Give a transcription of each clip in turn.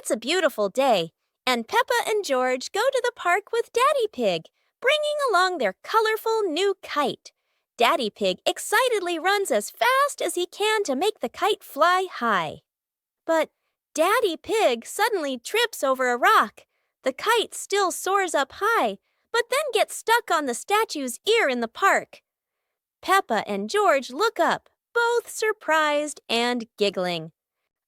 It's a beautiful day, and Peppa and George go to the park with Daddy Pig, bringing along their colorful new kite. Daddy Pig excitedly runs as fast as he can to make the kite fly high. But Daddy Pig suddenly trips over a rock. The kite still soars up high, but then gets stuck on the statue's ear in the park. Peppa and George look up, both surprised and giggling.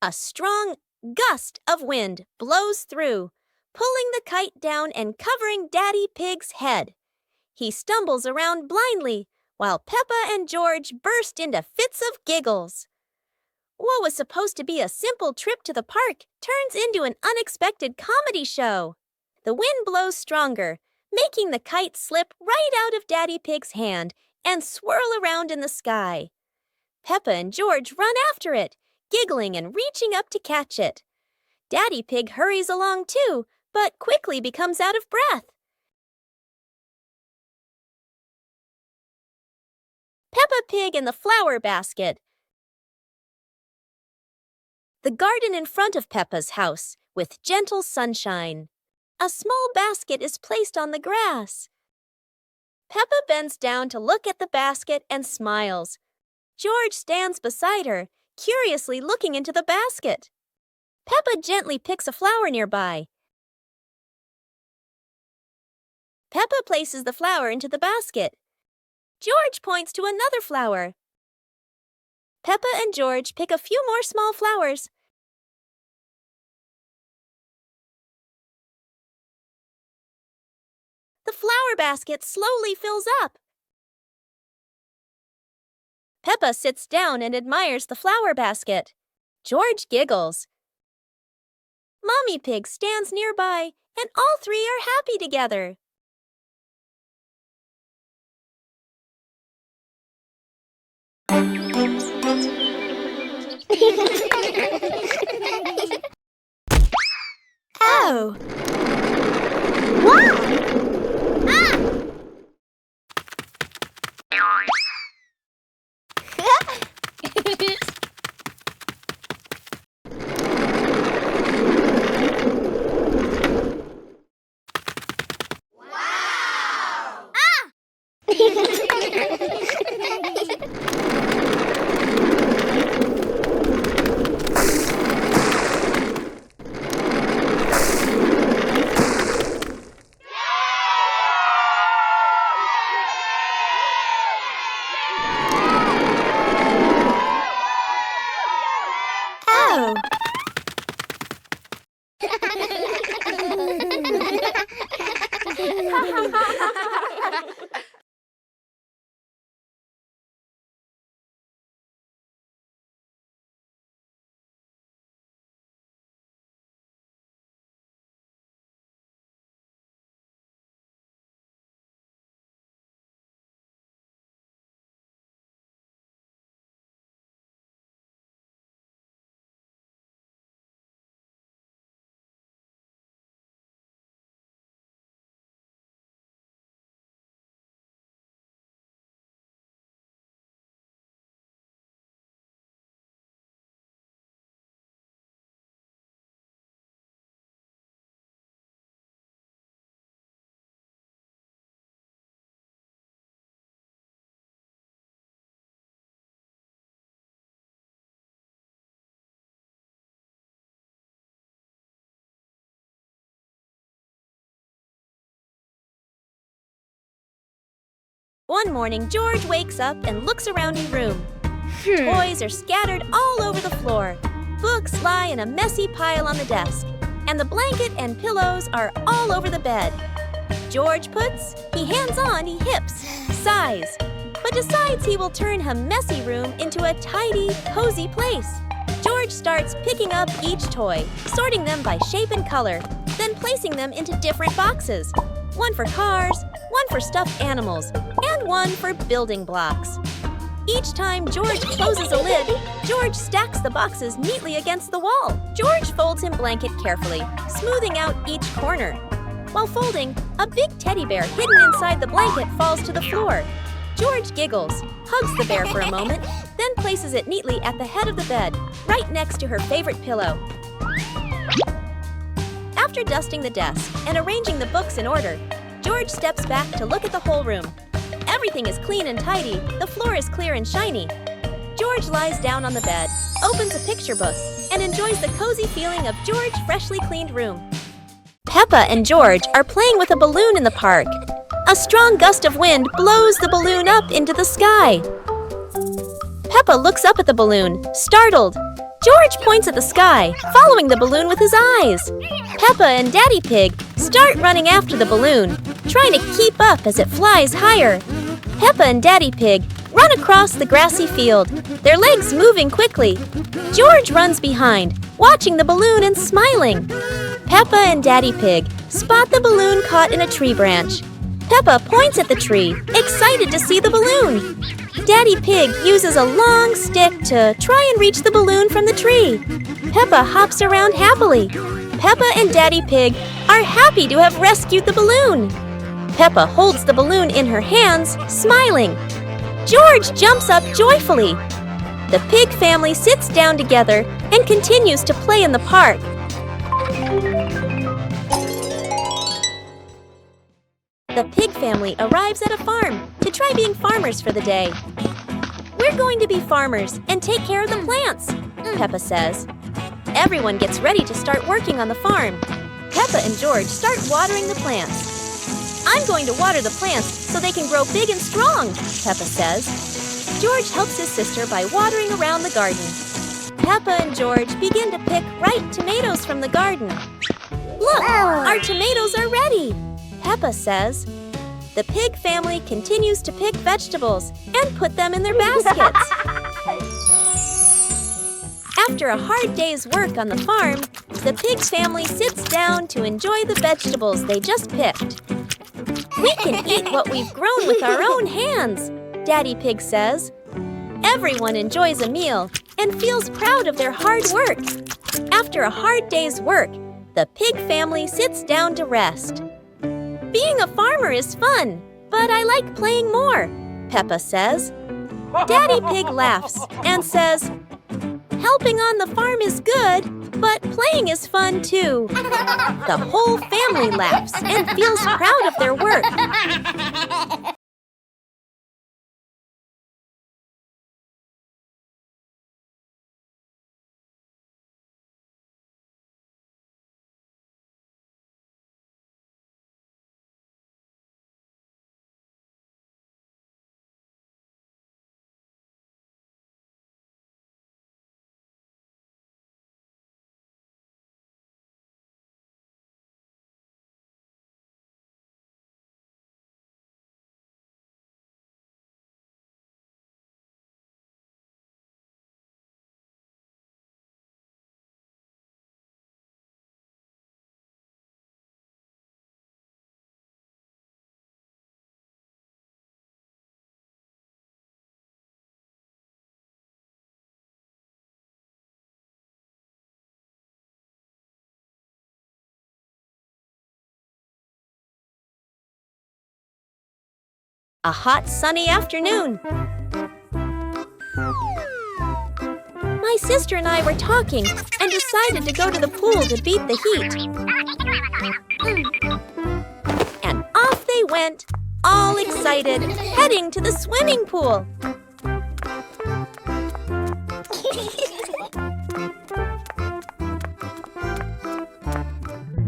A strong gust of wind blows through, pulling the kite down and covering Daddy Pig's head. He stumbles around blindly, while Peppa and George burst into fits of giggles. What was supposed to be a simple trip to the park turns into an unexpected comedy show. The wind blows stronger, making the kite slip right out of Daddy Pig's hand and swirl around in the sky. Peppa and George run after it, giggling and reaching up to catch it. Daddy Pig hurries along too, but quickly becomes out of breath. Peppa Pig in the flower basket. The garden in front of Peppa's house, with gentle sunshine. A small basket is placed on the grass. Peppa bends down to look at the basket and smiles. George stands beside her, curiously looking into the basket. Peppa gently picks a flower nearby. Peppa places the flower into the basket. George points to another flower. Peppa and George pick a few more small flowers. The flower basket slowly fills up. Peppa sits down and admires the flower basket. George giggles. Mommy Pig stands nearby, and all three are happy together. Oh! Wow! Ah! Wow! Ah! Oh! One morning, George wakes up and looks around his room. Toys are scattered all over the floor. Books lie in a messy pile on the desk. And the blanket and pillows are all over the bed. George puts, he hands on, he hips, sighs, but decides he will turn a messy room into a tidy, cozy place. George starts picking up each toy, sorting them by shape and color, then placing them into different boxes. One for cars, one for stuffed animals, and one for building blocks. Each time George closes a lid, George stacks the boxes neatly against the wall. George folds his blanket carefully, smoothing out each corner. While folding, a big teddy bear hidden inside the blanket falls to the floor. George giggles, hugs the bear for a moment, then places it neatly at the head of the bed, right next to her favorite pillow. After dusting the desk and arranging the books in order, George steps back to look at the whole room. Everything is clean and tidy. The floor is clear and shiny. George lies down on the bed, opens a picture book, and enjoys the cozy feeling of George's freshly cleaned room. Peppa and George are playing with a balloon in the park. A strong gust of wind blows the balloon up into the sky. Peppa looks up at the balloon, startled. George points at the sky, following the balloon with his eyes. Peppa and Daddy Pig start running after the balloon, trying to keep up as it flies higher. Peppa and Daddy Pig run across the grassy field, their legs moving quickly. George runs behind, watching the balloon and smiling. Peppa and Daddy Pig spot the balloon caught in a tree branch. Peppa points at the tree, excited to see the balloon. Daddy Pig uses a long stick to try and reach the balloon from the tree. Peppa hops around happily. Peppa and Daddy Pig are happy to have rescued the balloon. Peppa holds the balloon in her hands, smiling. George jumps up joyfully. The pig family sits down together and continues to play in the park. The pig family arrives at a farm to try being farmers for the day. We're going to be farmers and take care of the plants, Peppa says. Everyone gets ready to start working on the farm. Peppa and George start watering the plants. I'm going to water the plants so they can grow big and strong, Peppa says. George helps his sister by watering around the garden. Peppa and George begin to pick ripe tomatoes from the garden. Look, our tomatoes are ready, Peppa says. The pig family continues to pick vegetables and put them in their baskets. After a hard day's work on the farm, the pig family sits down to enjoy the vegetables they just picked. We can eat what we've grown with our own hands, Daddy Pig says. Everyone enjoys a meal and feels proud of their hard work. After a hard day's work, the pig family sits down to rest. Being a farmer is fun, but I like playing more, Peppa says. Daddy Pig laughs and says, helping on the farm is good, but playing is fun too. The whole family laughs and feels proud of their work. A hot, sunny afternoon. My sister and I were talking and decided to go to the pool to beat the heat. And off they went, all excited, heading to the swimming pool.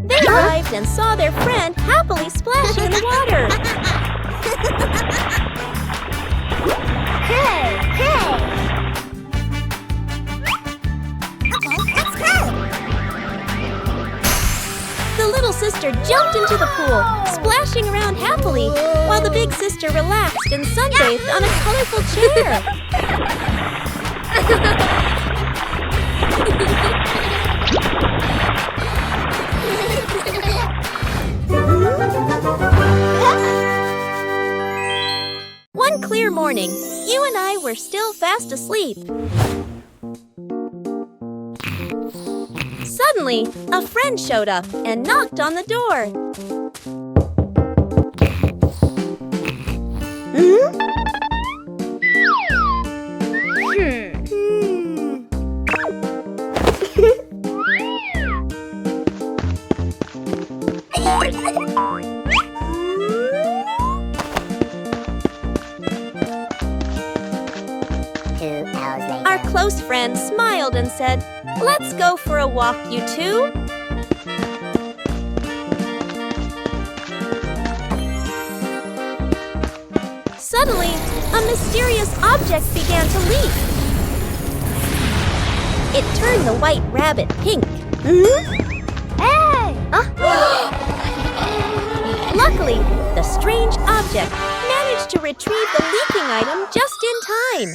They arrived and saw their friend happily splashing in the water. Hey! Okay, let's go! The little sister jumped into the pool, splashing around happily, while the big sister relaxed and sunbathed on a colorful chair. One clear morning, you and I were still fast asleep. Suddenly, a friend showed up and knocked on the door. Our close friend smiled and said, "Let's go for a walk, you two." Suddenly, a mysterious object began to leak. It turned the white rabbit pink. Hey! Luckily, the strange object managed to retrieve the leaking item just in time.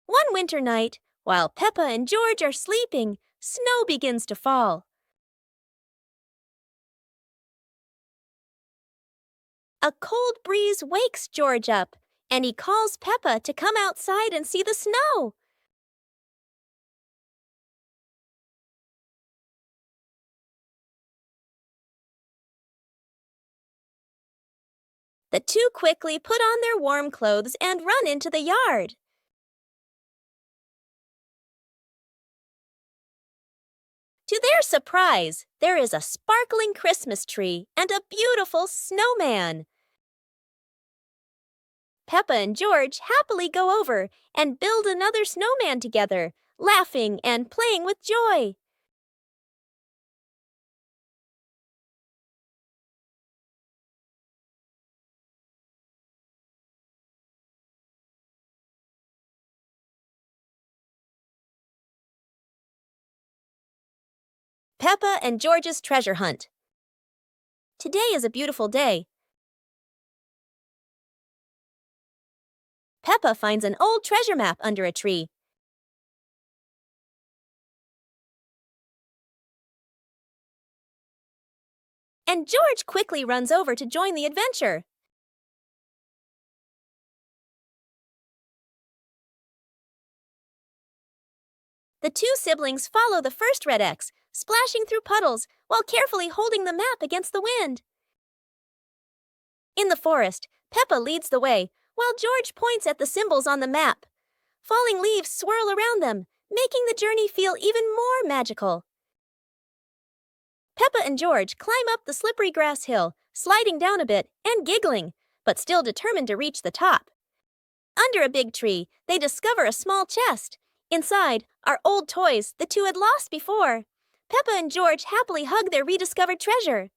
One winter night, while Peppa and George are sleeping, snow begins to fall. A cold breeze wakes George up, and he calls Peppa to come outside and see the snow. The two quickly put on their warm clothes and run into the yard. To their surprise, there is a sparkling Christmas tree and a beautiful snowman. Peppa and George happily go over and build another snowman together, laughing and playing with joy. Peppa and George's treasure hunt. Today is a beautiful day. Peppa finds an old treasure map under a tree. And George quickly runs over to join the adventure. The two siblings follow the first red X, splashing through puddles while carefully holding the map against the wind. In the forest, Peppa leads the way, while George points at the symbols on the map. Falling leaves swirl around them, making the journey feel even more magical. Peppa and George climb up the slippery grass hill, sliding down a bit and giggling, but still determined to reach the top. Under a big tree, they discover a small chest. Inside are old toys the two had lost before. Peppa and George happily hug their rediscovered treasure.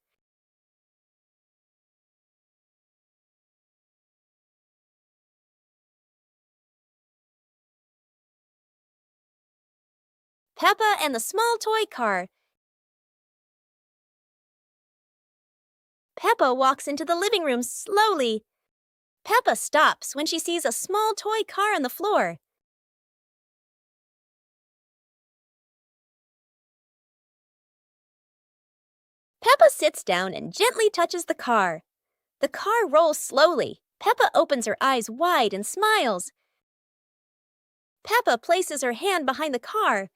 Peppa and the small toy car. Peppa walks into the living room slowly. Peppa stops when she sees a small toy car on the floor. Peppa sits down and gently touches the car. The car rolls slowly. Peppa opens her eyes wide and smiles. Peppa places her hand behind the car.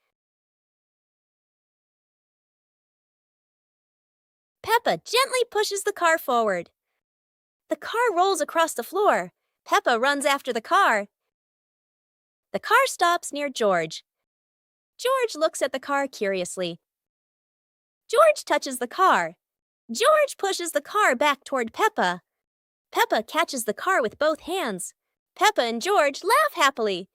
Peppa gently pushes the car forward. The car rolls across the floor. Peppa runs after the car. The car stops near George. George looks at the car curiously. George touches the car. George pushes the car back toward Peppa. Peppa catches the car with both hands. Peppa and George laugh happily.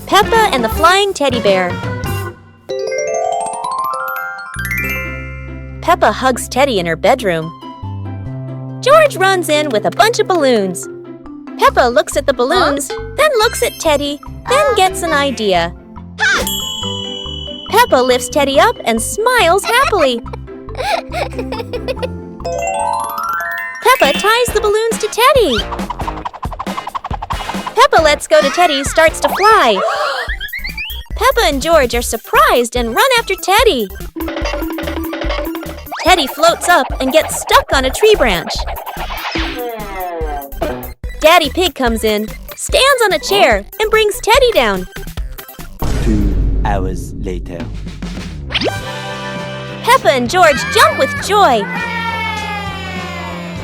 Peppa and the Flying Teddy Bear. Peppa hugs Teddy in her bedroom. George runs in with a bunch of balloons. Peppa looks at the balloons, then looks at Teddy, then gets an idea. Peppa lifts Teddy up and smiles happily. Peppa ties the balloons to Teddy. Peppa lets go to Teddy, starts to fly. Peppa and George are surprised and run after Teddy. Teddy floats up and gets stuck on a tree branch. Daddy Pig comes in, stands on a chair, and brings Teddy down. 2 hours later. Peppa and George jump with joy.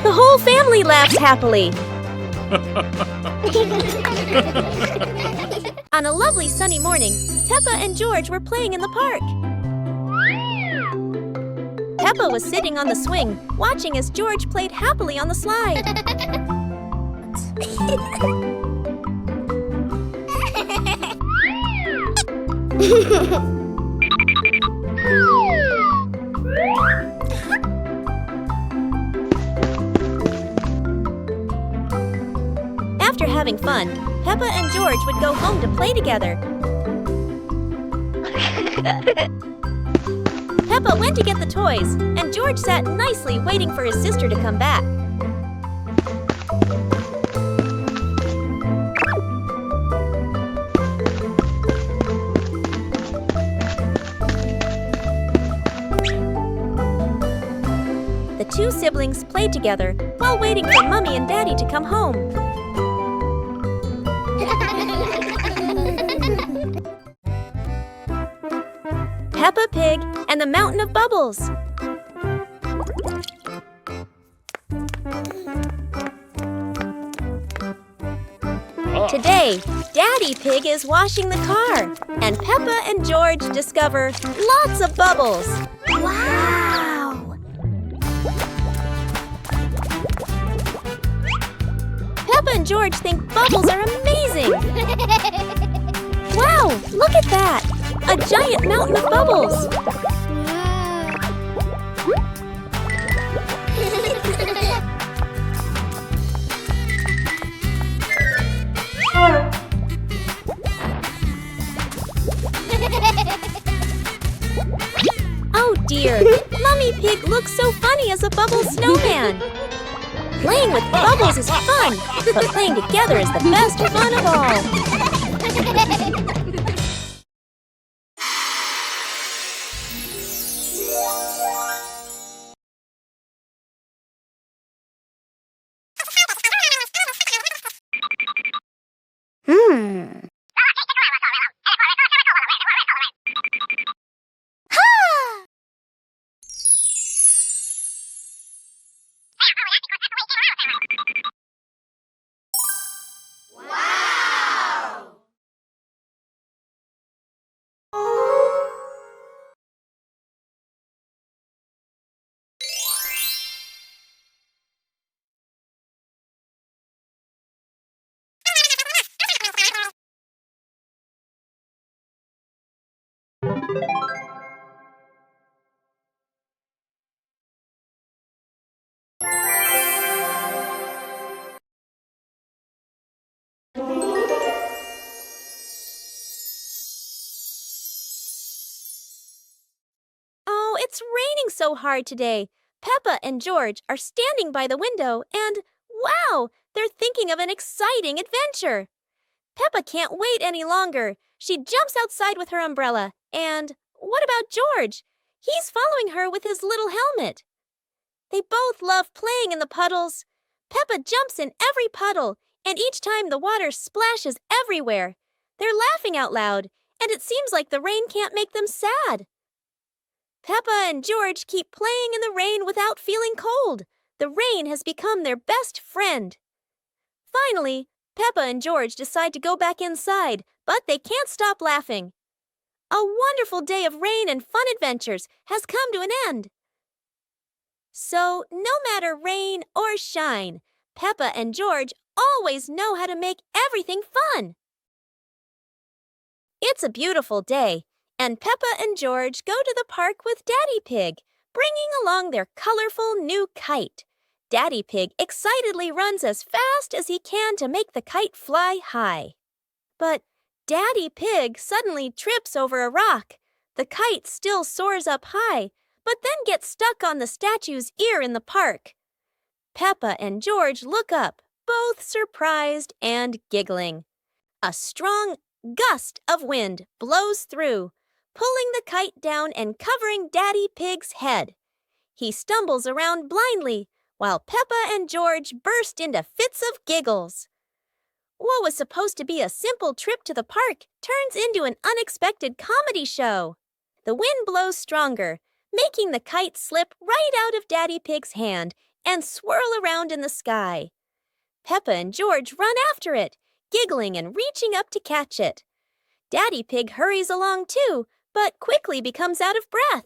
The whole family laughs happily. On a lovely sunny morning, Peppa and George were playing in the park. Peppa was sitting on the swing, watching as George played happily on the slide. After having fun, Peppa and George would go home to play together. Peppa went to get the toys, and George sat nicely waiting for his sister to come back. The two siblings played together while waiting for Mummy and Daddy to come home. Peppa Pig and the Mountain of Bubbles. Today, Daddy Pig is washing the car, and Peppa and George discover lots of bubbles. Wow! Peppa and George think bubbles are amazing. Wow, look at that! A giant mountain of bubbles. Oh dear, Mummy Pig looks so funny as a bubble snowman. Playing with bubbles is fun, but playing together is the best fun of all. It's raining so hard today. Peppa and George are standing by the window and, wow, they're thinking of an exciting adventure. Peppa can't wait any longer. She jumps outside with her umbrella. And what about George? He's following her with his little helmet. They both love playing in the puddles. Peppa jumps in every puddle, and each time the water splashes everywhere. They're laughing out loud, and it seems like the rain can't make them sad. Peppa and George keep playing in the rain without feeling cold. The rain has become their best friend. Finally, Peppa and George decide to go back inside, but they can't stop laughing. A wonderful day of rain and fun adventures has come to an end. So, no matter rain or shine, Peppa and George always know how to make everything fun. It's a beautiful day, and Peppa and George go to the park with Daddy Pig, bringing along their colorful new kite. Daddy Pig excitedly runs as fast as he can to make the kite fly high. But Daddy Pig suddenly trips over a rock. The kite still soars up high, but then gets stuck on the statue's ear in the park. Peppa and George look up, both surprised and giggling. A strong gust of wind blows through, pulling the kite down and covering Daddy Pig's head. He stumbles around blindly, while Peppa and George burst into fits of giggles. What was supposed to be a simple trip to the park turns into an unexpected comedy show. The wind blows stronger, making the kite slip right out of Daddy Pig's hand and swirl around in the sky. Peppa and George run after it, giggling and reaching up to catch it. Daddy Pig hurries along too, but quickly becomes out of breath.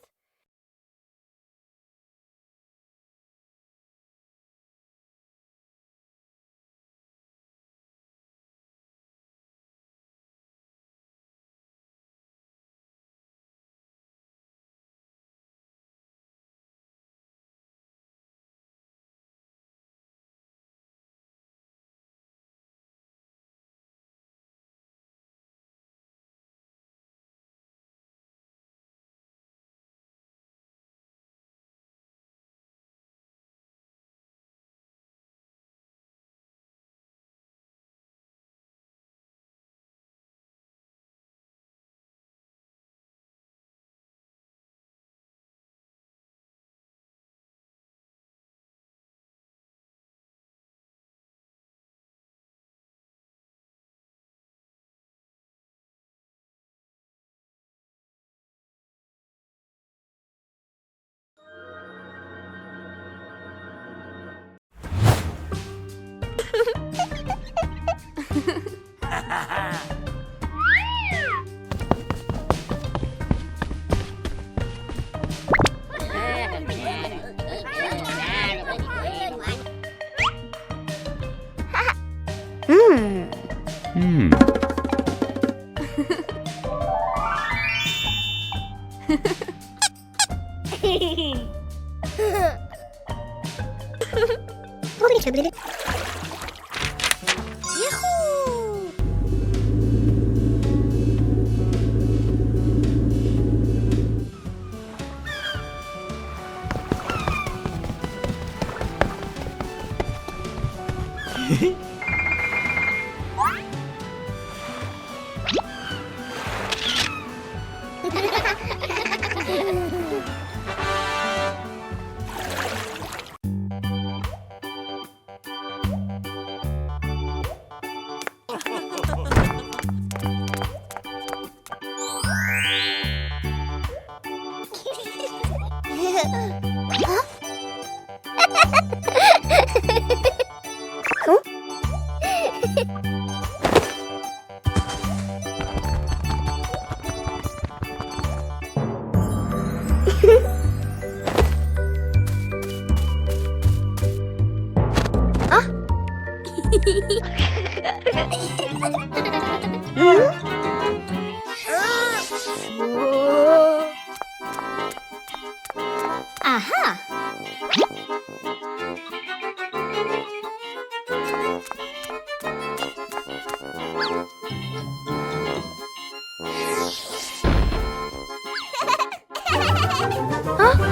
Huh?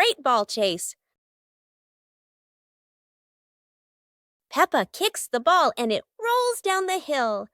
great ball chase. Peppa kicks the ball and it rolls down the hill.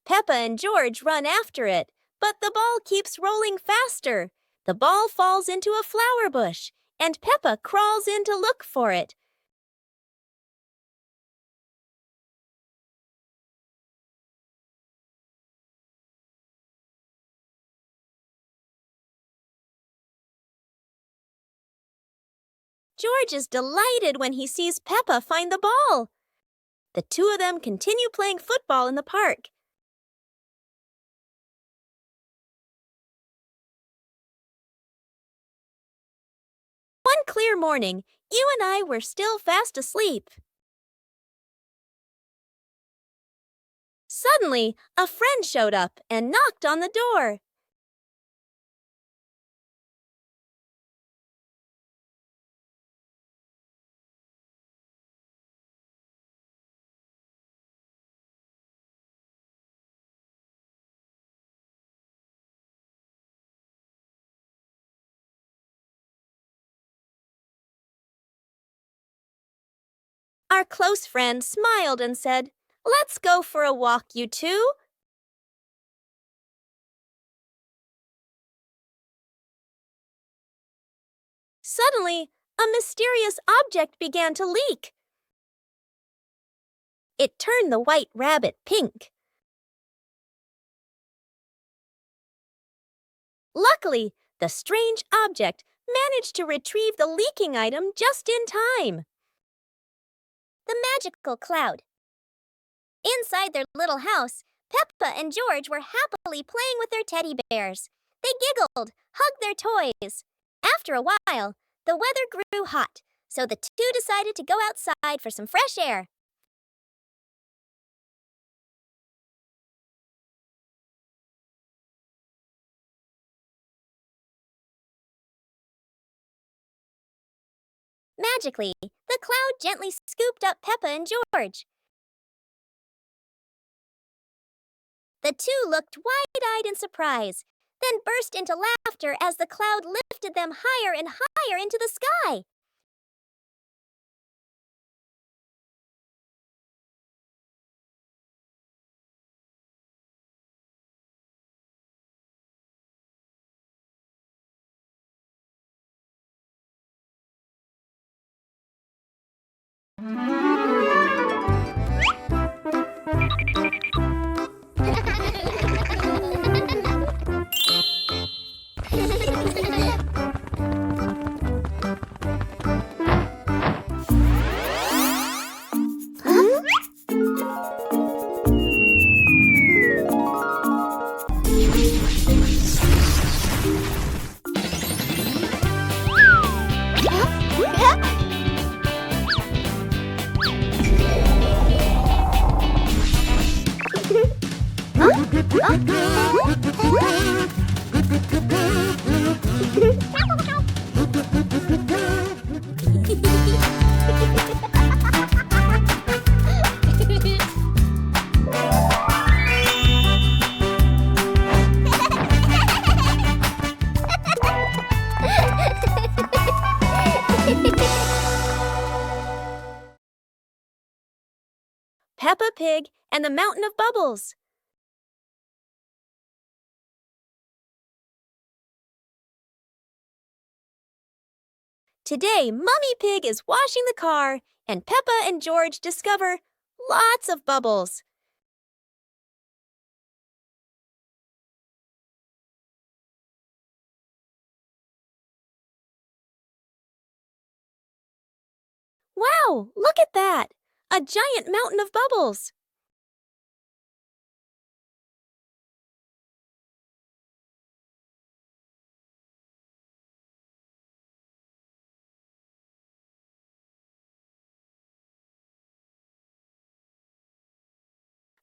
Peppa and George run after it, but the ball keeps rolling faster. The ball falls into a flower bush, and Peppa crawls in to look for it. George is delighted when he sees Peppa find the ball. The two of them continue playing football in the park. One clear morning, you and I were still fast asleep. Suddenly, a friend showed up and knocked on the door. Our close friend smiled and said, "Let's go for a walk, you two." Suddenly, a mysterious object began to leak. It turned the white rabbit pink. Luckily, the strange object managed to retrieve the leaking item just in time. The magical cloud. Inside their little house, Peppa and George were happily playing with their teddy bears. They giggled, hugged their toys. After a while, the weather grew hot, so the two decided to go outside for some fresh air. Magically, the cloud gently scooped up Peppa and George. The two looked wide-eyed in surprise, then burst into laughter as the cloud lifted them higher and higher into the sky. Peppa Pig and the Mountain of Bubbles. Today, Mummy Pig is washing the car, and Peppa and George discover lots of bubbles. Wow, look at that! A giant mountain of bubbles.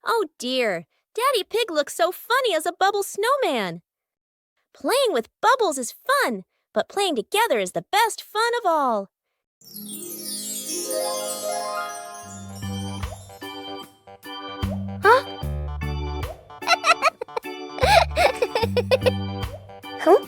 Oh dear, Daddy Pig looks so funny as a bubble snowman. Playing with bubbles is fun, but playing together is the best fun of all. Huh? Huh?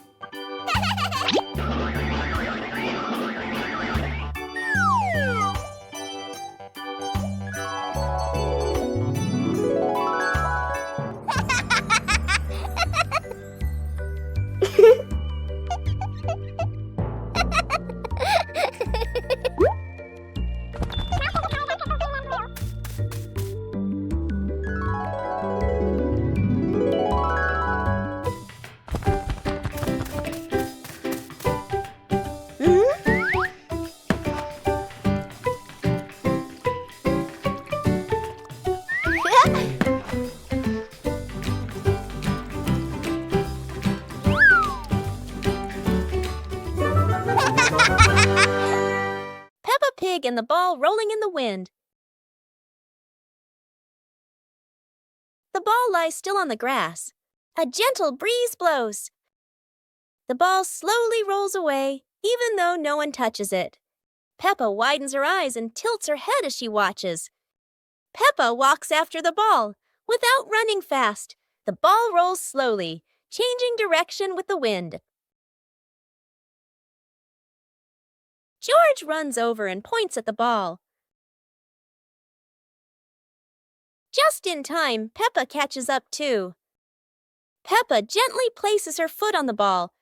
Peppa Pig and the ball rolling in the wind. The ball lies still on the grass. A gentle breeze blows. The ball slowly rolls away, even though no one touches it. Peppa widens her eyes and tilts her head as she watches. Peppa walks after the ball. Without running fast, the ball rolls slowly, changing direction with the wind. George runs over and points at the ball. Just in time, Peppa catches up too. Peppa gently places her foot on the ball.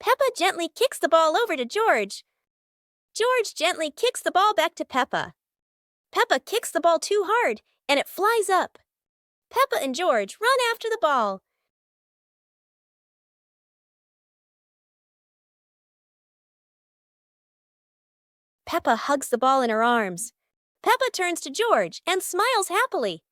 Peppa gently kicks the ball over to George. George gently kicks the ball back to Peppa. Peppa kicks the ball too hard, and it flies up. Peppa and George run after the ball. Peppa hugs the ball in her arms. Peppa turns to George and smiles happily.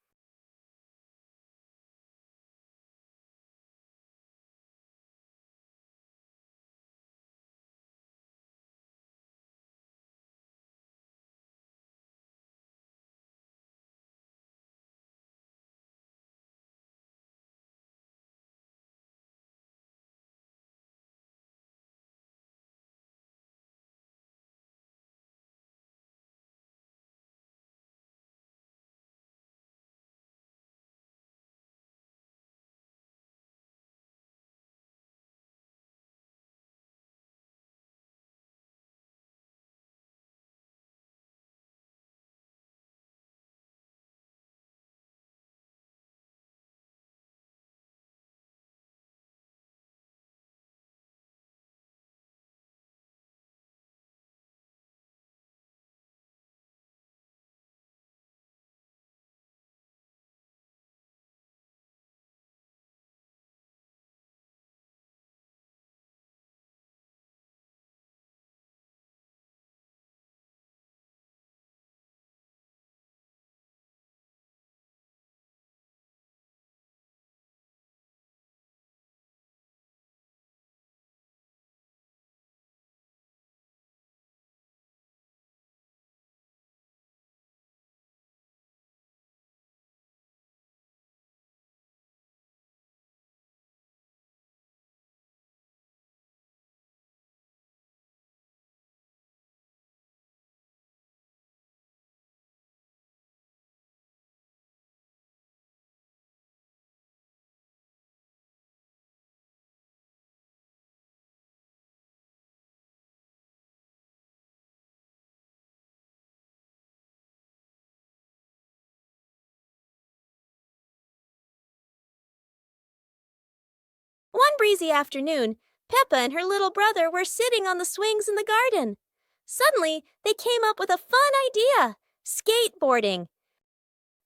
One breezy afternoon, Peppa and her little brother were sitting on the swings in the garden. Suddenly, they came up with a fun idea: skateboarding.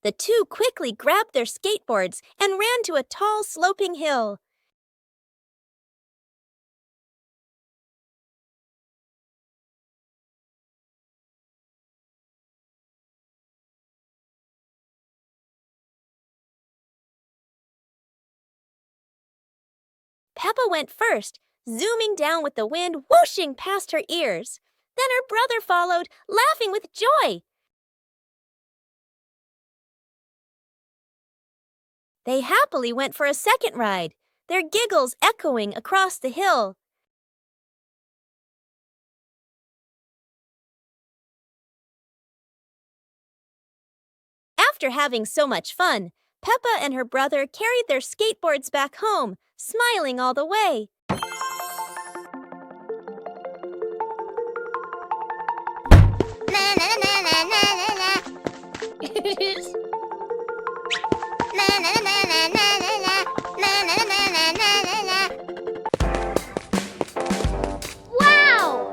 The two quickly grabbed their skateboards and ran to a tall, sloping hill. Peppa went first, zooming down with the wind whooshing past her ears. Then her brother followed, laughing with joy. They happily went for a second ride, their giggles echoing across the hill. After having so much fun, Peppa and her brother carried their skateboards back home, smiling all the way. Wow!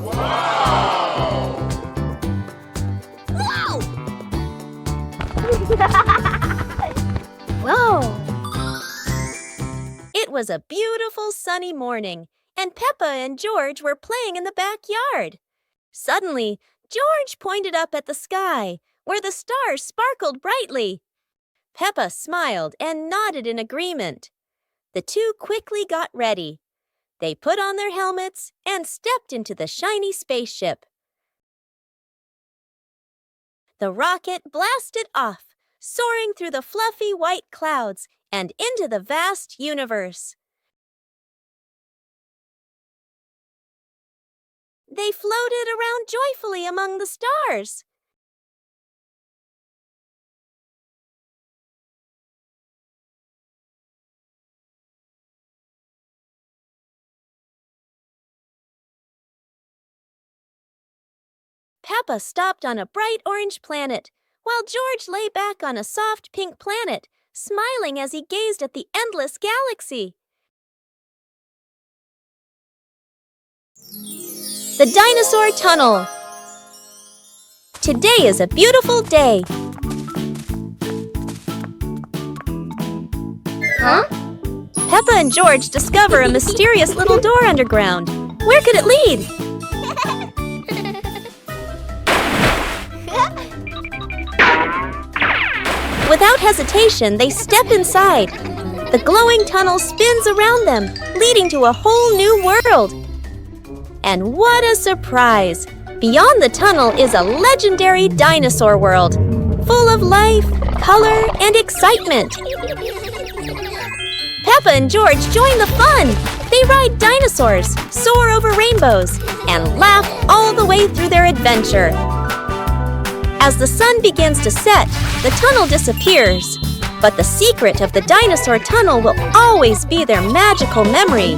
Whoa! Whoa! It was a beautiful sunny morning, and Peppa and George were playing in the backyard. Suddenly, George pointed up at the sky, where the stars sparkled brightly. Peppa smiled and nodded in agreement. The two quickly got ready. They put on their helmets and stepped into the shiny spaceship. The rocket blasted off, soaring through the fluffy white clouds and into the vast universe. They floated around joyfully among the stars. Peppa stopped on a bright orange planet, while George lay back on a soft pink planet, smiling as he gazed at the endless galaxy. The Dinosaur Tunnel. Today is a beautiful day. Huh? Peppa and George discover a mysterious little door underground. Where could it lead? Without hesitation, they step inside. The glowing tunnel spins around them, leading to a whole new world. And what a surprise! Beyond the tunnel is a legendary dinosaur world, full of life, color, and excitement. Peppa and George join the fun. They ride dinosaurs, soar over rainbows, and laugh all the way through their adventure. As the sun begins to set, the tunnel disappears. But the secret of the dinosaur tunnel will always be their magical memory.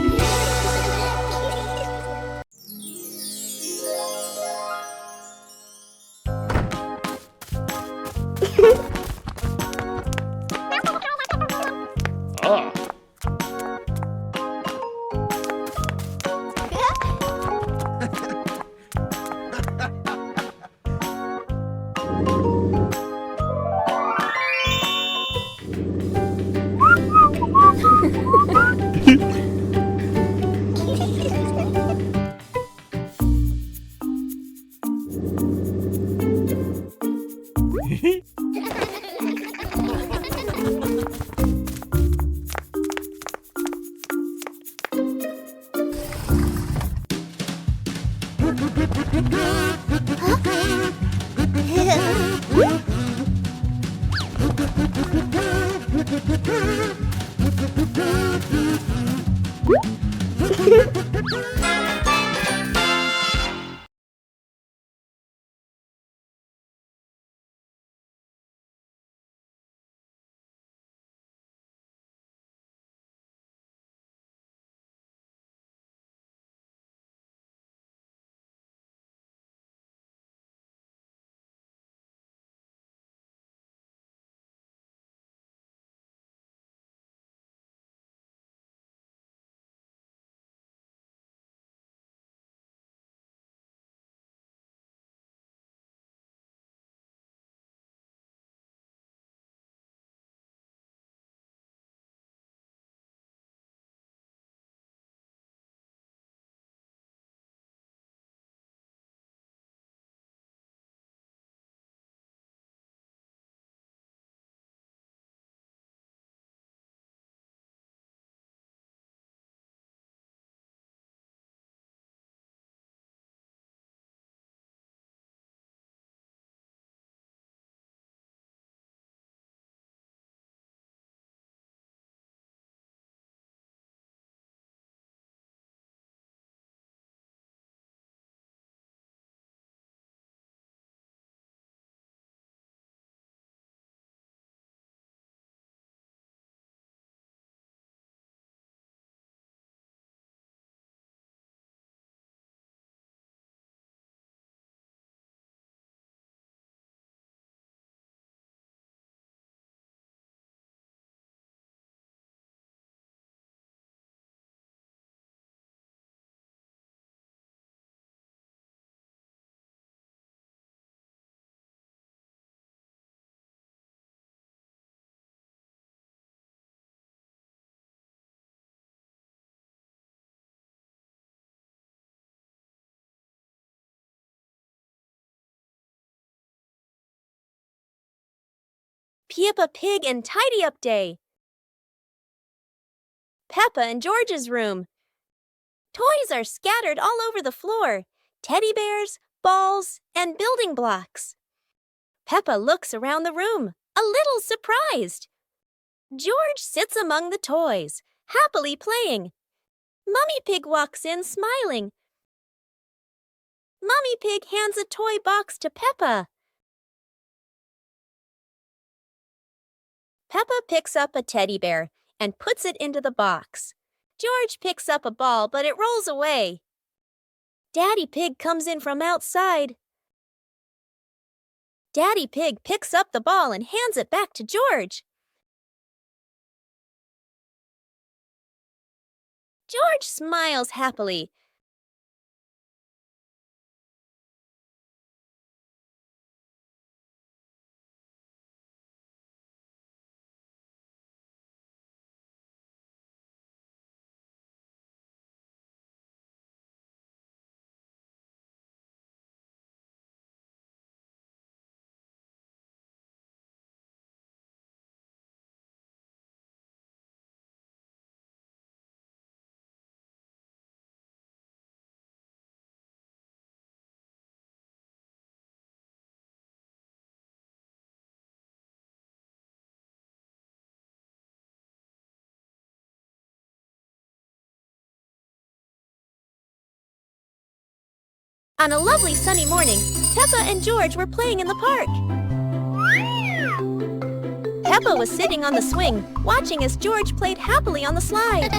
Peppa Pig and Tidy Up Day. Peppa and George's room. Toys are scattered all over the floor. Teddy bears, balls, and building blocks. Peppa looks around the room, a little surprised. George sits among the toys, happily playing. Mummy Pig walks in smiling. Mummy Pig hands a toy box to Peppa. Peppa picks up a teddy bear and puts it into the box. George picks up a ball, but it rolls away. Daddy Pig comes in from outside. Daddy Pig picks up the ball and hands it back to George. George smiles happily. On a lovely sunny morning, Peppa and George were playing in the park. Peppa was sitting on the swing, watching as George played happily on the slide.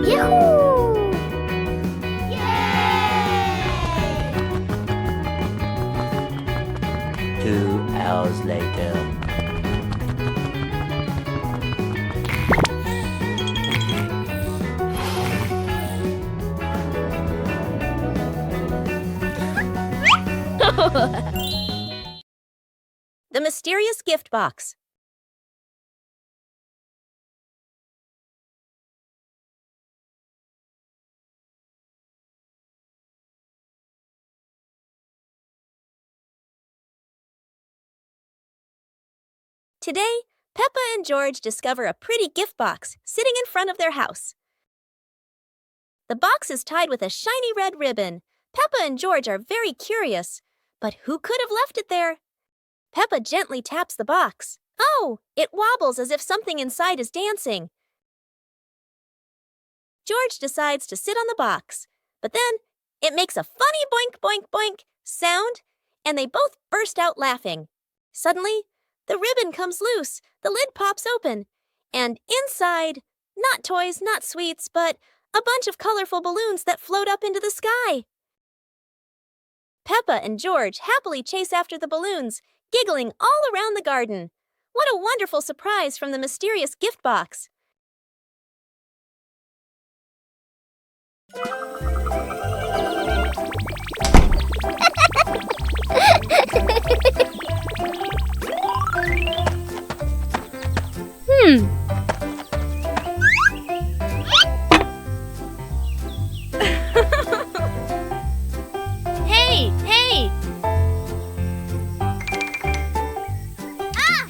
Yoo-hoo! 2 hours later. The mysterious gift box. Today, Peppa and George discover a pretty gift box sitting in front of their house. The box is tied with a shiny red ribbon. Peppa and George are very curious. But who could have left it there? Peppa gently taps the box. Oh, it wobbles as if something inside is dancing. George decides to sit on the box, but then it makes a funny boink, boink, boink sound, and they both burst out laughing. Suddenly, the ribbon comes loose, the lid pops open, and inside, not toys, not sweets, but a bunch of colorful balloons that float up into the sky. Peppa and George happily chase after the balloons, giggling all around the garden. What a wonderful surprise from the mysterious gift box! Hey, hey! Ah!